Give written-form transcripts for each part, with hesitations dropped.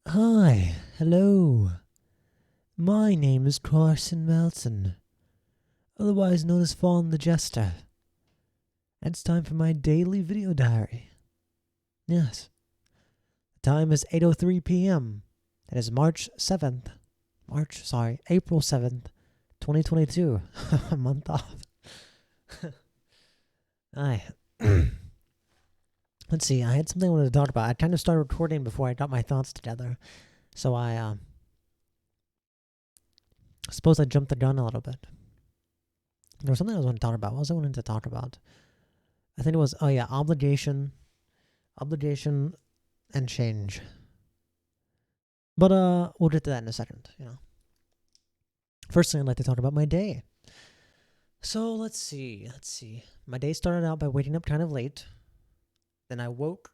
Hi, hello. My name is Carson Melton, otherwise known as Fawnde the Jester. And it's time for my daily video diary. Yes. The time is 8:03 p.m. It is April 7th, 2022. A month off. Hi. Let's see, I had something I wanted to talk about. I kind of started recording before I got my thoughts together. So I suppose I jumped the gun a little bit. There was something I was going to talk about. What was I wanting to talk about? I think it was, obligation and change. But we'll get to that in a second, First thing I'd like to talk about my day. So let's see. My day started out by waking up kind of late. Then I walked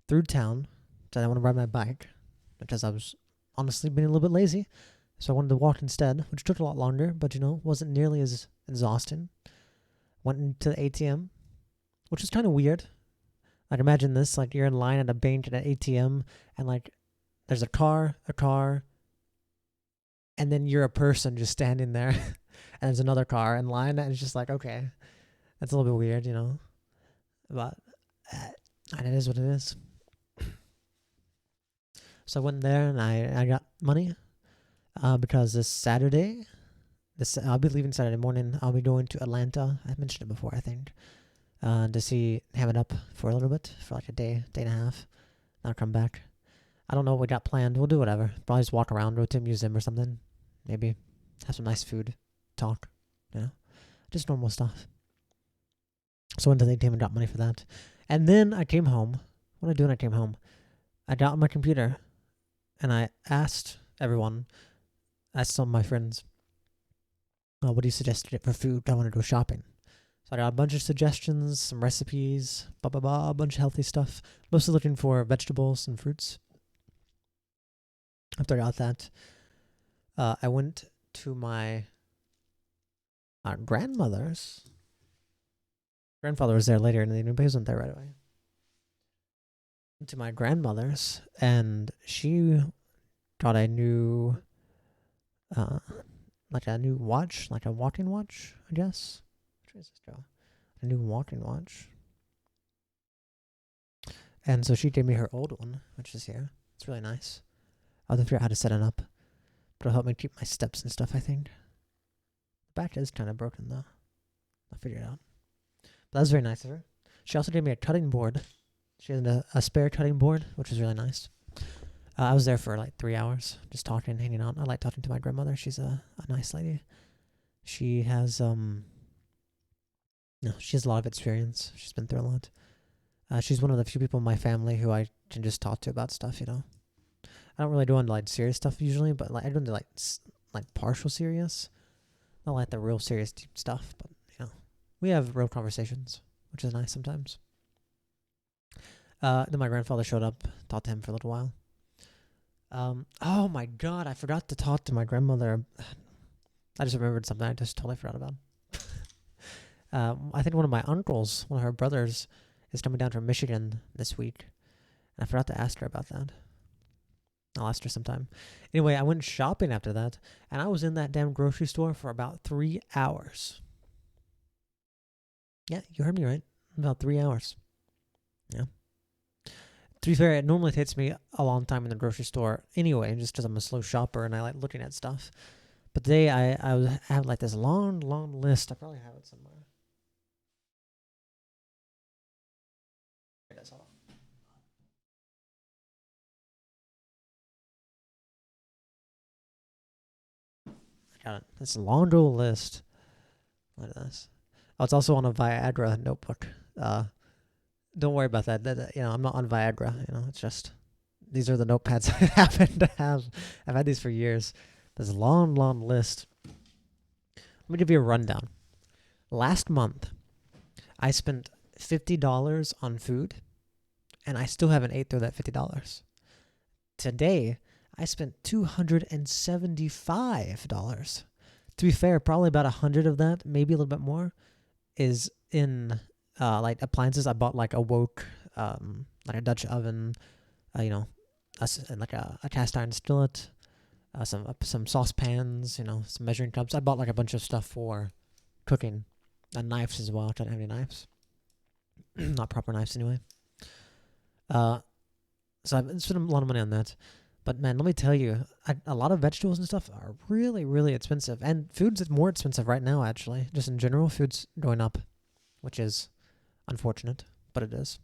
through town. Said I want to ride my bike because I was honestly being a little bit lazy. So I wanted to walk instead, which took a lot longer, but wasn't nearly as exhausting. Went into the ATM, which is kind of weird. Like, imagine this, like, you're in line at a bank at an ATM, and, like, there's a car, and then you're a person just standing there, and there's another car in line, and it's just like, okay, that's a little bit weird, but and it is what it is. So I went there, and I got money, because this Saturday, I'll be leaving Saturday morning. I'll be going to Atlanta. I mentioned it before, I think. To see Ham It Up for a little bit, for like a day and a half. Then I'll come back. I don't know what we got planned. We'll do whatever. Probably just walk around, go to a museum or something. Maybe have some nice food, talk, just normal stuff. So I went to the ATM and got money for that. And then I came home. What did I do when I came home? I got on my computer and I asked everyone, asked some of my friends, what do you suggest for food? I want to go shopping. So I got a bunch of suggestions, some recipes, a bunch of healthy stuff. Mostly looking for vegetables and fruits. After I got that, I went to my grandmother's. Grandfather was there later in the evening, but he wasn't there right away. Went to my grandmother's, and she got a new, like a new watch, like a walking watch, I guess. Which is this, Joe? A new walking watch. And so she gave me her old one, which is here. It's really nice. I'll have to figure out how to set it up. But it'll help me keep my steps and stuff, I think. The back is kind of broken, though. I'll figure it out. But that was very nice of her. She also gave me a cutting board. She had a spare cutting board, which was really nice. I was there for like 3 hours, just talking, hanging out. I like talking to my grandmother. She's a nice lady. She has she has a lot of experience. She's been through a lot. She's one of the few people in my family who I can just talk to about stuff, I don't really go into like serious stuff usually, but like I go into like partial serious. Not like the real serious deep stuff, but we have real conversations, which is nice sometimes. Then my grandfather showed up, talked to him for a little while. Oh my god, I forgot to talk to my grandmother. I just remembered something I just totally forgot about. I think one of my uncles, one of her brothers, is coming down from Michigan this week. And I forgot to ask her about that. I'll ask her sometime. Anyway, I went shopping after that, and I was in that damn grocery store for about 3 hours. Yeah, you heard me right. About 3 hours. Yeah. To be fair, it normally takes me a long time in the grocery store anyway, just because I'm a slow shopper and I like looking at stuff. But today I have like this long list. I probably have it somewhere. Here it is. Hold on. I got it. It's a long list. Look at this. Oh, it's also on a Viagra notebook. Don't worry about that. I'm not on Viagra. It's just these are the notepads I happen to have. I've had these for years. There's a long list. Let me give you a rundown. Last month, I spent $50 on food, and I still haven't ate through that $50. Today, I spent $275. To be fair, probably about 100 of that, maybe a little bit more, is in like appliances. I bought like a woke like a Dutch oven, you know, like a cast iron skillet, some saucepans, you know, some measuring cups. I bought like a bunch of stuff for cooking, and knives as well. I don't have any knives, not proper knives anyway. So I've spent a lot of money on that. But man, let me tell you, a lot of vegetables and stuff are really, really expensive. And food's more expensive right now, actually. Just in general, food's going up, which is unfortunate, but it is.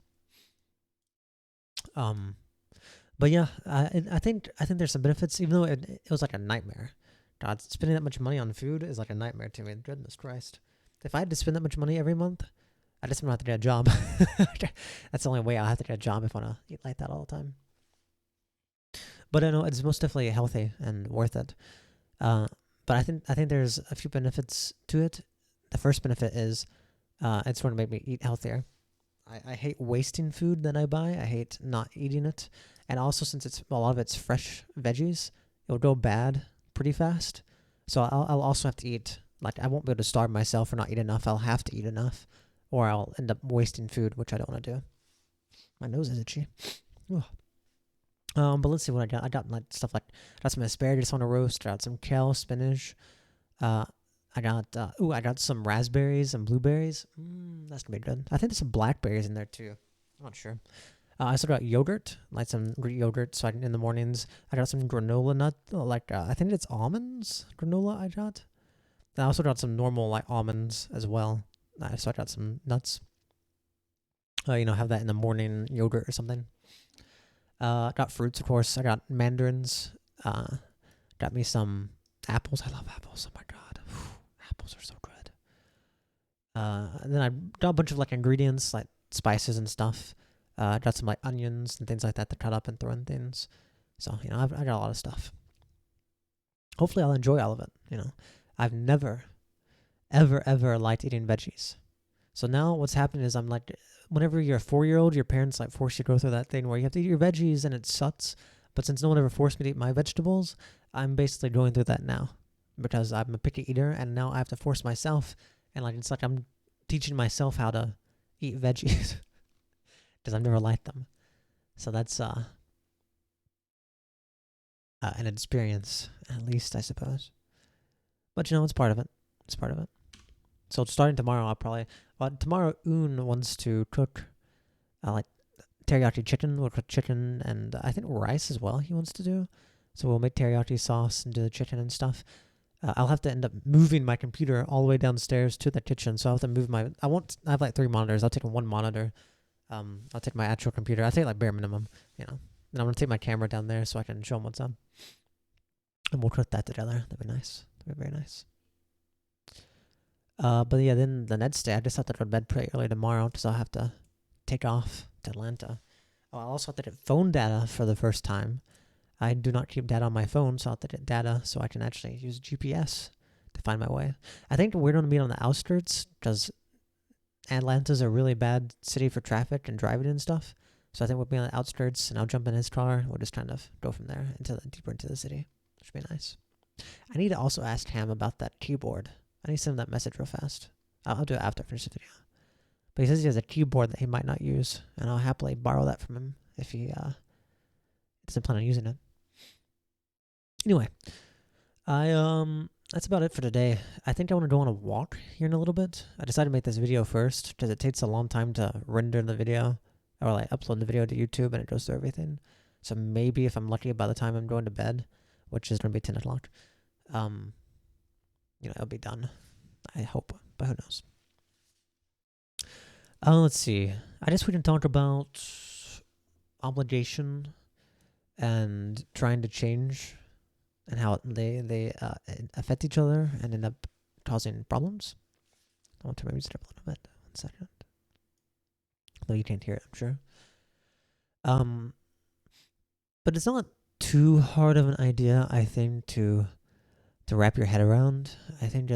But yeah, I think there's some benefits, even though it was like a nightmare. God, spending that much money on food is like a nightmare to me. Goodness Christ. If I had to spend that much money every month, I just don't have to get a job. That's the only way I'll have to get a job if I want to eat like that all the time. But I know it's most definitely healthy and worth it. But I think there's a few benefits to it. The first benefit is it's going to make me eat healthier. I hate wasting food that I buy. I hate not eating it. And also, since a lot of it's fresh veggies, it'll go bad pretty fast. So I'll also have to eat. Like, I won't be able to starve myself or not eat enough. I'll have to eat enough, or I'll end up wasting food, which I don't want to do. My nose is itchy. Ugh. But let's see what I got. I got like stuff like, I got some asparagus on a roast. I got some kale, spinach. I got some raspberries and blueberries. That's gonna be good. I think there's some blackberries in there too. I'm not sure. I also got yogurt, like some Greek yogurt. So in the mornings, I got some granola nut, like I think it's almonds granola. I got. And I also got some normal like almonds as well. So I got some nuts. Have that in the morning yogurt or something. Got fruits, of course. I got mandarins. Got me some apples. I love apples. Oh my god, apples are so good. And then I got a bunch of like ingredients, like spices and stuff. Got some like onions and things like that to cut up and throw in things. So I got a lot of stuff. Hopefully, I'll enjoy all of it. I've never, ever liked eating veggies. So now what's happening is I'm like, whenever you're a 4-year-old, your parents like force you to go through that thing where you have to eat your veggies and it sucks. But since no one ever forced me to eat my vegetables, I'm basically going through that now because I'm a picky eater and now I have to force myself. And like it's like I'm teaching myself how to eat veggies because I've never liked them. So that's an experience, at least, I suppose. But it's part of it. It's part of it. So starting tomorrow, tomorrow Un wants to cook like teriyaki chicken. We'll cook chicken and I think rice as well he wants to do. So we'll make teriyaki sauce and do the chicken and stuff. I'll have to end up moving my computer all the way downstairs to the kitchen. So I'll have to move I have like 3 monitors. I'll take one monitor. I'll take my actual computer. I'll take like bare minimum, And I'm going to take my camera down there so I can show them what's up. And we'll cook that together. That'd be nice. That'd be very nice. But yeah, then the next day, I just have to go to bed pretty early tomorrow because I'll have to take off to Atlanta. Oh, I'll also have to get phone data for the first time. I do not keep data on my phone, so I'll have to get data so I can actually use GPS to find my way. I think we're going to be on the outskirts because Atlanta's a really bad city for traffic and driving and stuff. So I think we'll be on the outskirts, and I'll jump in his car. We'll just kind of go from there deeper into the city, which would be nice. I need to also ask Ham about that keyboard. I need to send him that message real fast. I'll do it after I finish the video. But he says he has a keyboard that he might not use, and I'll happily borrow that from him if he doesn't plan on using it. Anyway, that's about it for today. I think I want to go on a walk here in a little bit. I decided to make this video first because it takes a long time to render the video or like upload the video to YouTube and it goes through everything. So maybe if I'm lucky by the time I'm going to bed, which is going to be 10 o'clock, it'll be done. I hope, but who knows? Let's see. I guess we can talk about obligation and trying to change and how they affect each other and end up causing problems. I want to maybe step a little bit. 1 second. Though you can't hear it, I'm sure. But it's not too hard of an idea, I think, to wrap your head around. I think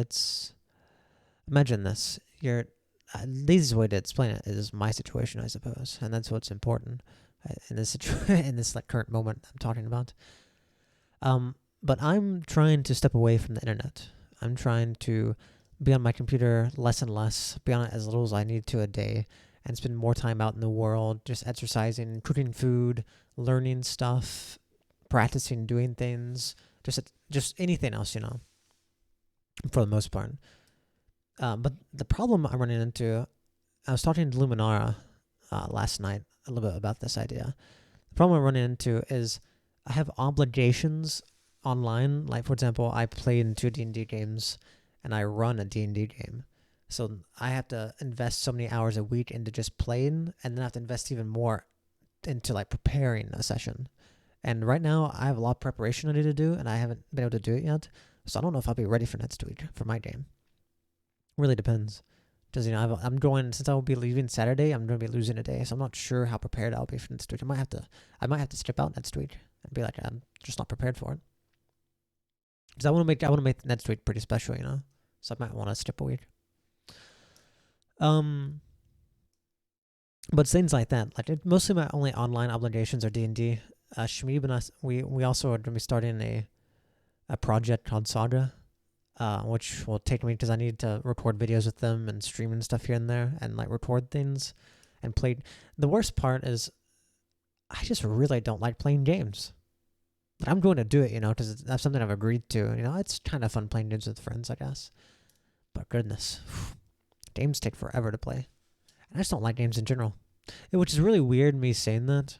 imagine this. The easiest way to explain it is my situation, I suppose, and that's what's important in this in this like current moment I'm talking about. But I'm trying to step away from the internet. I'm trying to be on my computer less and less, be on it as little as I need to a day, and spend more time out in the world, just exercising, cooking food, learning stuff, practicing doing things, just anything else, for the most part. But the problem I'm running into, I was talking to Luminara last night a little bit about this idea. The problem I'm running into is I have obligations online. Like, for example, I play in 2 D&D games, and I run a D&D game. So I have to invest so many hours a week into just playing, and then I have to invest even more into like preparing a session. And right now, I have a lot of preparation I need to do, and I haven't been able to do it yet. So I don't know if I'll be ready for next week for my game. Really depends. Because, I'm going, since I will be leaving Saturday, I'm going to be losing a day. So I'm not sure how prepared I'll be for next week. I might have to skip out next week and be like, I'm just not prepared for it. Because I want to make next week pretty special, So I might want to skip a week. But things like that, mostly my only online obligations are D&D. Shmeeb and us, we also are going to be starting a project called Saga, which will take me, because I need to record videos with them and stream and stuff here and there, and record things and play. The worst part is I just really don't like playing games. But I'm going to do it, because that's something I've agreed to. It's kind of fun playing games with friends, I guess. But goodness, games take forever to play. And I just don't like games in general. Which is really weird, me saying that,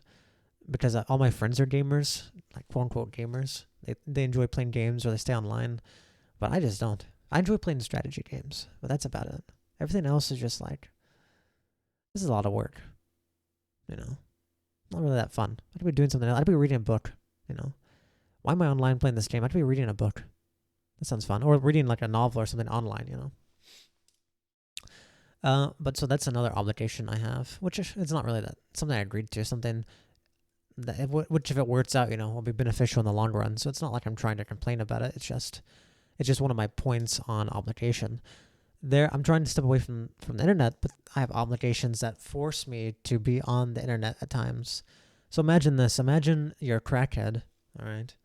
because all my friends are gamers, quote-unquote gamers. They enjoy playing games, or they stay online. But I just don't. I enjoy playing strategy games, but that's about it. Everything else is just this is a lot of work. Not really that fun. I'd be doing something else. I'd be reading a book, Why am I online playing this game? I'd be reading a book. That sounds fun. Or reading a novel or something online, But so that's another obligation I have, which it's not really that. Something I agreed to, something that, which if it works out, will be beneficial in the long run. So it's not like I'm trying to complain about it. It's just one of my points on obligation. I'm trying to step away from the internet, but I have obligations that force me to be on the internet at times. So imagine this. Imagine you're a crackhead, all right?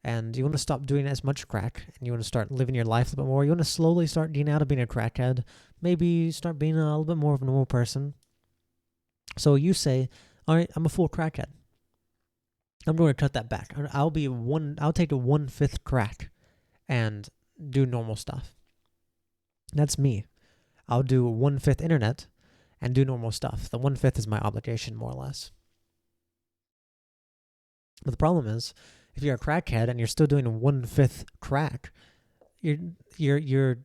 And you want to stop doing as much crack, and you want to start living your life a little bit more. You want to slowly start getting out of being a crackhead. Maybe start being a little bit more of a normal person. So you say, all right, I'm a full crackhead. I'm going to cut that back. I'll take a 1/5 crack and do normal stuff. That's me. I'll do 1/5 internet and do normal stuff. The 1/5 is my obligation, more or less. But the problem is, if you're a crackhead and you're still doing 1/5 crack, you're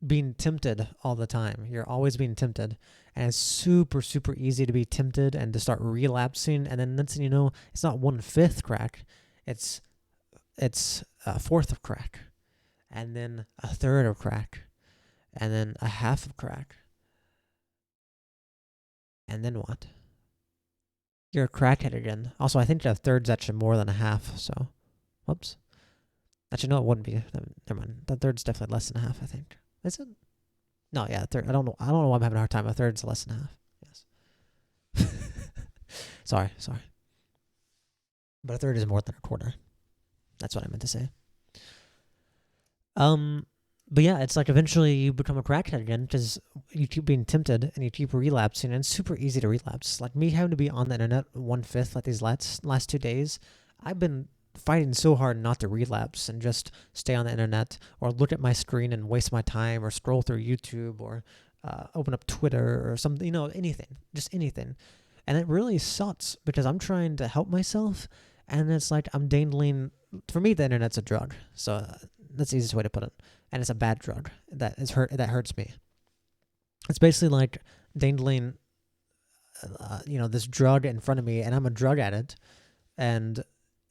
being tempted all the time. You're always being tempted, and it's super, super easy to be tempted and to start relapsing. And then next thing you know, it's not 1/5 crack, it's a fourth of crack, and then a third of crack, and then a half of crack, and then what? You're a crackhead again. Also, I think a third's actually more than a half, so whoops. Actually, no, it wouldn't be. Never mind. The third's definitely less than a half, I think. Is it? No, yeah, a third. I don't know why I'm having a hard time. A third's less than a half. Yes. Sorry. But a third is more than a quarter. That's what I meant to say. But yeah, it's eventually you become a crackhead again because you keep being tempted and you keep relapsing, and it's super easy to relapse. Me having to be on the internet 1/5 these last 2 days, I've been fighting so hard not to relapse and just stay on the internet or look at my screen and waste my time or scroll through YouTube or open up Twitter or something, anything, just anything. And it really sucks because I'm trying to help myself, and it's I'm dangling. For me, the internet's a drug, so that's the easiest way to put it. And it's a bad drug that hurts me. It's basically dangling, this drug in front of me, and I'm a drug addict, and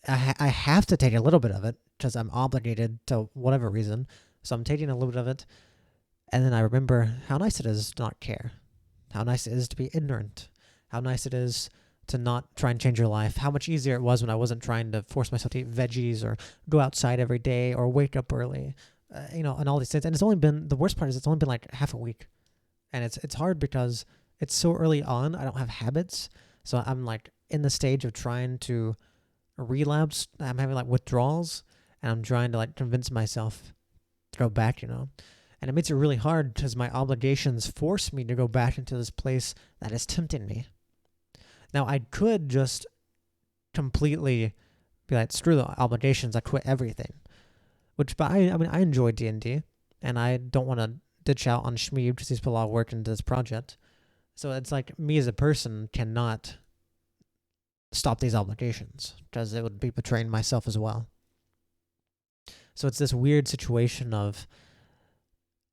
I have to take a little bit of it because I'm obligated to whatever reason. So I'm taking a little bit of it, and then I remember how nice it is to not care, how nice it is to be ignorant, how nice it is to not try and change your life, how much easier it was when I wasn't trying to force myself to eat veggies or go outside every day or wake up early, and all these things. And the worst part is it's only been half a week, and it's hard because it's so early on. I don't have habits, so I'm in the stage of trying to relapse. I'm having withdrawals, and I'm trying to convince myself to go back, and And it makes it really hard because my obligations force me to go back into this place that is tempting me. Now, I could just completely be like, screw the obligations, I quit everything. But I enjoy D&D, and I don't want to ditch out on Shmeeb because he's put a lot of work into this project. So it's like me as a person cannot stop these obligations because it would be betraying myself as well. So it's this weird situation of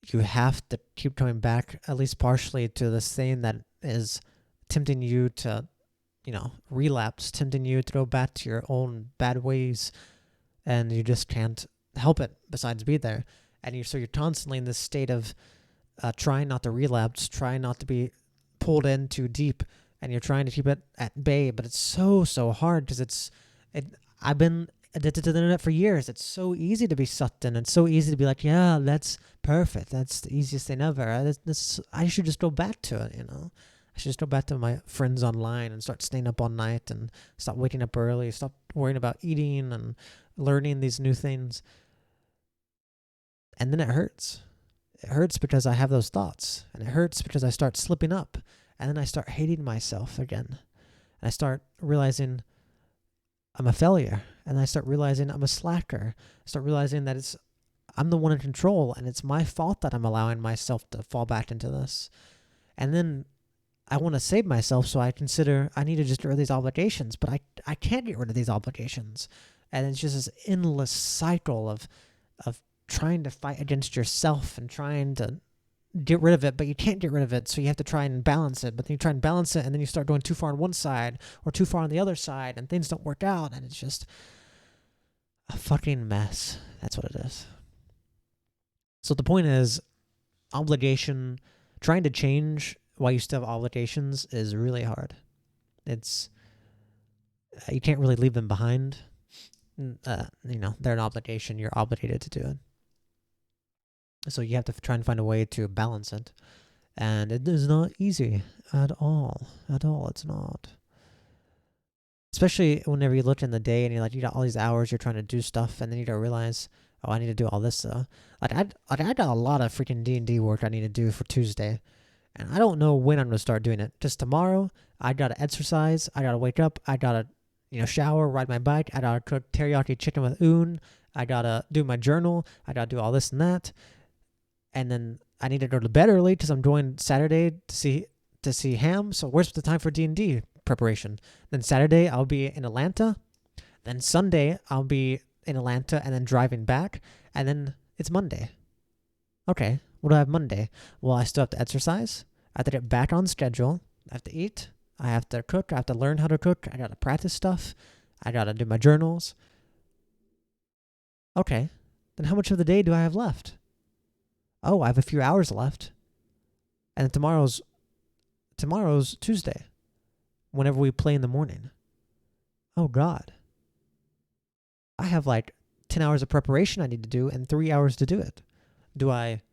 you have to keep coming back, at least partially, to this thing that is tempting you to, relapse, tempting you to go back to your own bad ways, and you just can't help it besides be there. And you're constantly in this state of trying not to relapse, trying not to be pulled in too deep, and you're trying to keep it at bay. But it's so hard because I've been addicted to the internet for years. It's so easy to be sucked in. It's so easy to be like, yeah, that's perfect. That's the easiest thing ever. I should just go back to it, I should just go back to my friends online and start staying up all night and stop waking up early, stop worrying about eating and learning these new things. And then it hurts. It hurts because I have those thoughts. And it hurts because I start slipping up. And then I start hating myself again. And I start realizing I'm a failure. And I start realizing I'm a slacker. I start realizing that I'm the one in control, and it's my fault that I'm allowing myself to fall back into this. And then I want to save myself, so I consider I need to just get rid of these obligations, but I can't get rid of these obligations. And it's just this endless cycle of trying to fight against yourself and trying to get rid of it, but you can't get rid of it, so you have to try and balance it. But then you try and balance it, and then you start going too far on one side or too far on the other side, and things don't work out, and it's just a fucking mess. That's what it is. So the point is, trying to change while you still have obligations is really hard. You can't really leave them behind. They're an obligation. You're obligated to do it. So you have to try and find a way to balance it. And it is not easy at all. At all, it's not. Especially whenever you look in the day and you got all these hours, you're trying to do stuff, and then you don't realize, I need to do all this. I got a lot of freaking D&D work I need to do for Tuesday. And I don't know when I'm going to start doing it. Just tomorrow, I got to exercise. I got to wake up. I got to, shower, ride my bike. I got to cook teriyaki chicken with un. I got to do my journal. I got to do all this and that. And then I need to go to bed early because I'm going Saturday to see Ham. So where's the time for D&D preparation? Then Saturday, I'll be in Atlanta. Then Sunday, I'll be in Atlanta and then driving back. And then it's Monday. Okay. What do I have Monday? Well, I still have to exercise. I have to get back on schedule. I have to eat. I have to cook. I have to learn how to cook. I got to practice stuff. I got to do my journals. Okay. Then how much of the day do I have left? Oh, I have a few hours left. And then tomorrow's Tuesday. Whenever we play in the morning. Oh, God. I have 10 hours of preparation I need to do and 3 hours to do it. Do I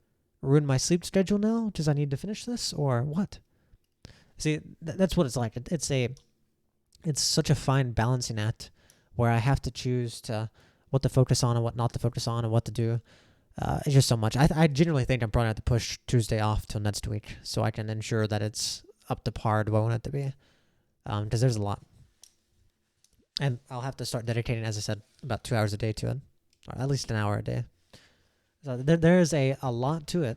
ruin my sleep schedule now because I need to finish this, or what? See, that's what it's like. It's such a fine balancing act where I have to choose what to focus on and what not to focus on and what to do. It's just so much. I genuinely think I'm probably going to have to push Tuesday off till next week so I can ensure that it's up to par to what I want it to be. Because there's a lot. And I'll have to start dedicating, as I said, about 2 hours a day to it, or at least an hour a day. So there is a lot to it,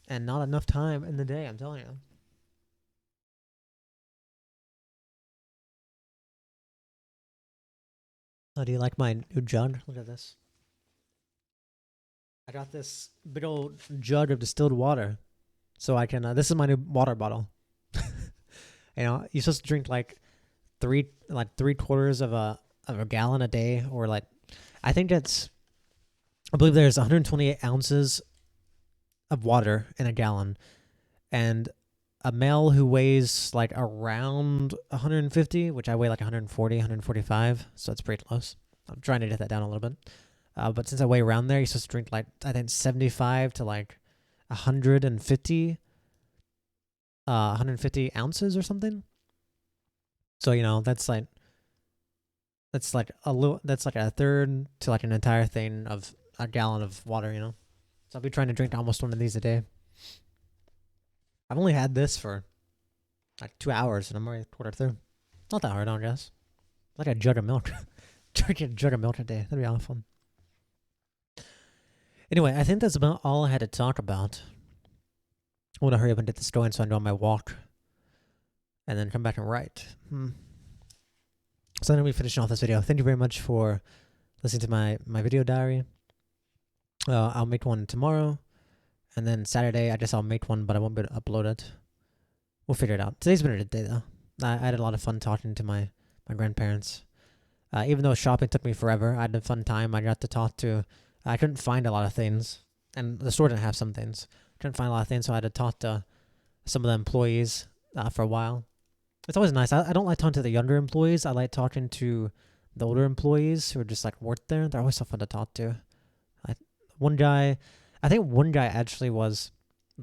and not enough time in the day, I'm telling you. Oh, do you like my new jug? Look at this. I got this big old jug of distilled water, so I can. This is my new water bottle. You're supposed to drink three quarters of a gallon a day, or I believe there's 128 ounces of water in a gallon, and a male who weighs around 150, which I weigh 140, 145, so it's pretty close. I'm trying to get that down a little bit. But since I weigh around there, you're supposed to drink I think 75 to 150 ounces or something. So that's a third to an entire thing of a gallon of water. So I'll be trying to drink almost one of these a day. I've only had this for like 2 hours, and I'm already quarter through. Not that hard, I guess. Like a jug of milk. Drinking a jug of milk a day. That'd be awesome. Anyway, I think that's about all I had to talk about. I want to hurry up and get the store so I can go on my walk. And then come back and write. So then we finish off this video. Thank you very much for listening to my video diary. I'll make one tomorrow. And then Saturday, I guess I'll make one, but I won't be able to upload it. We'll figure it out. Today's been a good day, though. I had a lot of fun talking to my grandparents. Even though shopping took me forever, I had a fun time. I got to talk to... I couldn't find a lot of things. And the store didn't have some things. Couldn't find a lot of things, so I had to talk to some of the employees for a while. It's always nice. I don't like talking to the younger employees. I like talking to the older employees who are just like work there. They're always so fun to talk to. I think one guy actually was...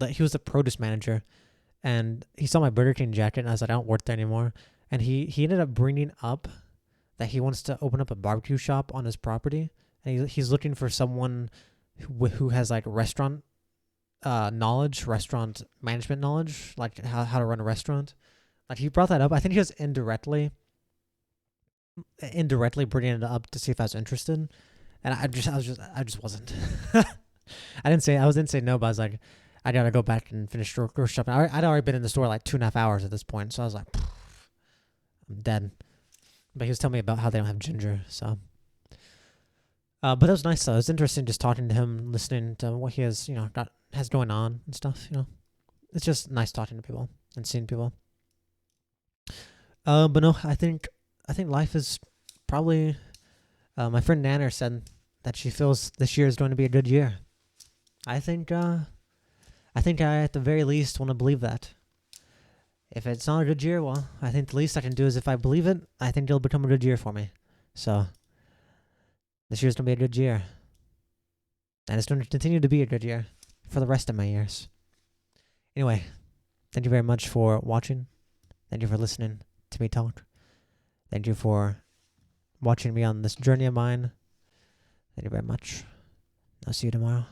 he was the produce manager. And he saw my Burger King jacket, and I was like, I don't work there anymore. And he ended up bringing up that he wants to open up a barbecue shop on his property. And he's looking for someone who has like restaurant knowledge, restaurant management knowledge, like how to run a restaurant. Like he brought that up. I think he was indirectly bringing it up to see if I was interested. And I just wasn't. I didn't say no, but I was like, I gotta go back and finish grocery shopping. I'd already been in the store like 2.5 hours at this point, so I was like, I'm dead. But he was telling me about how they don't have ginger, so. But it was nice though. It was interesting just talking to him, listening to what he has, has going on and stuff. It's just nice talking to people and seeing people. But no, I think life is probably. My friend Nanner said that she feels this year is going to be a good year. I think I at the very least want to believe that. If it's not a good year, well, I think the least I can do is if I believe it, I think it'll become a good year for me. So, this year's going to be a good year. And it's going to continue to be a good year for the rest of my years. Anyway, thank you very much for watching. Thank you for listening to me talk. Thank you for watching me on this journey of mine. Thank you very much. I'll see you tomorrow.